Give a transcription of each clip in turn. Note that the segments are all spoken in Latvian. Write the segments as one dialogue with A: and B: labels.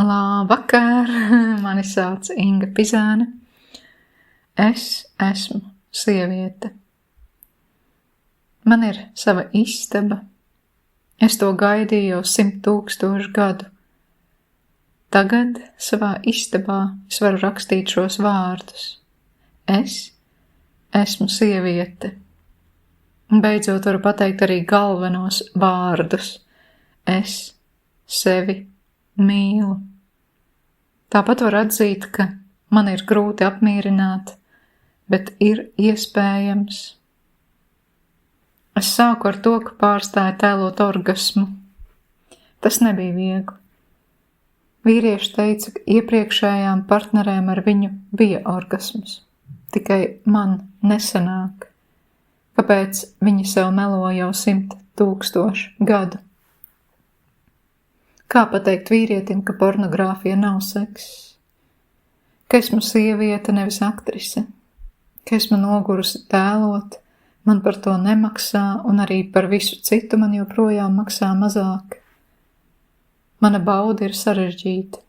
A: Labvakar! Mani sauc Inga Pizāne. Es esmu sieviete. Man ir sava istaba. Es to gaidīju jau 100 000 gadu. Tagad savā istabā es varu rakstīt šos vārdus. Es esmu sieviete. Beidzot varu pateikt arī galvenos vārdus. Es sevi mīlu. Tāpat var atzīt, ka man ir grūti apmierināt, bet ir iespējams. Es sāku ar to, ka pārstāju tēlot orgasmu. Tas nebija viegli. Vīrieši teica, ka iepriekšējām partnerēm ar viņu bija orgasms. Tikai man nesanāk. Kāpēc viņi sev melo jau 100 000 gadu? Kā pateikt vīrietim, ka pornogrāfija nav seks? Ka esmu sieviete, nevis aktrise? Ka esmu nogurusi tēlot, man par to nemaksā un arī par visu citu man joprojām maksā mazāk? Mana bauda ir sarežģīta.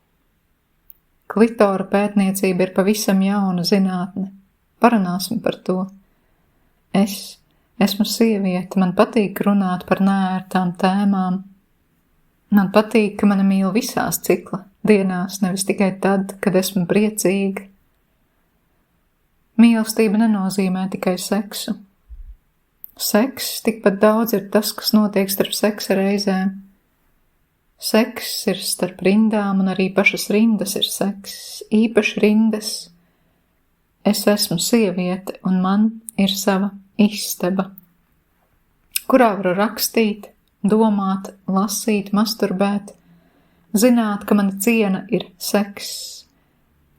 A: Klitora pētniecība ir pavisam jauna zinātne. Parunāsim par to. Es esmu sieviete, man patīk runāt par neērtām tēmām. Man patīk, ka mani mīl visās cikla dienās, nevis tikai tad, kad esmu priecīga. Mīlestība nenozīmē tikai seksu. Seks tikpat daudz ir tas, kas notiek starp seksa reizēm. Seks ir starp rindām, un arī pašas rindas ir seks, īpaši rindas. Es esmu sieviete, un man ir sava istaba, kurā varu rakstīt, domāt, lasīt, masturbēt, zināt, ka mana ciena ir seks,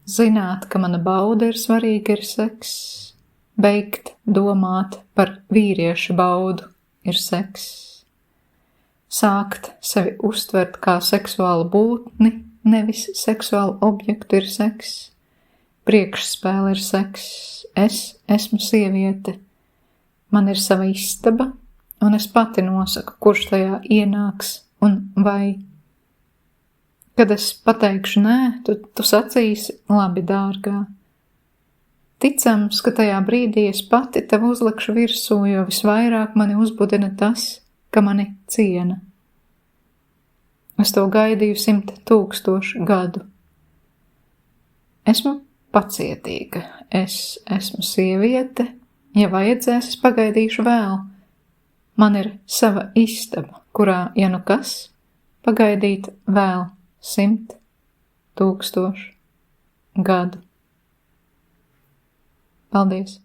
A: zināt, ka mana bauda ir svarīga ir seks, beigt domāt par vīrieša baudu ir seks, sākt sevi uztvert kā seksuālu būtni, nevis seksuālu objektu ir seks, priekšspēle ir seks, es esmu sieviete, man ir sava istaba, un es pati nosaku, kurš tajā ienāks un vai. Kad es pateikšu nē, tu sacīsi, labi, dārgā. Ticams, ka tajā brīdī es pati tev uzlikšu virsū, jo visvairāk mani uzbudina tas, ka mani ciena. Es to gaidīju 100 000 gadu. Esmu pacietīga, es esmu sieviete, ja vajadzēs, es pagaidīšu vēl. Man ir sava istaba, kurā, ja nu kas, pagaidīt vēl 100 000 gadu. Paldies!